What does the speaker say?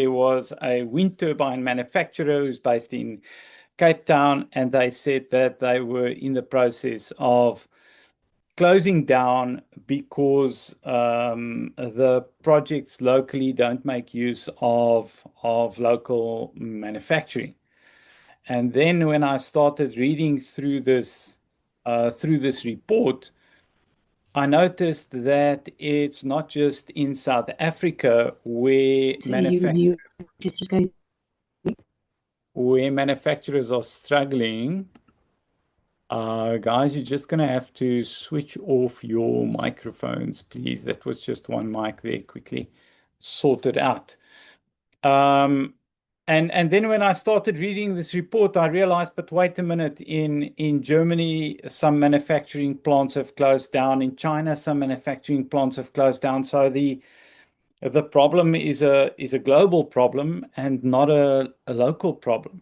there was a wind turbine manufacturer who's based in Cape Town, and they said that they were in the process of closing down because the projects locally don't make use of local manufacturing. And then when I started reading through this report, I noticed that it's not just in South Africa where manufacturers are struggling. Guys, you're just going to have to switch off your microphones, please. That was just one mic there, quickly sorted out. And then when I started reading this report, I realized, but wait a minute, in Germany, some manufacturing plants have closed down. In China, some manufacturing plants have closed down. So the problem is a global problem and not a local problem.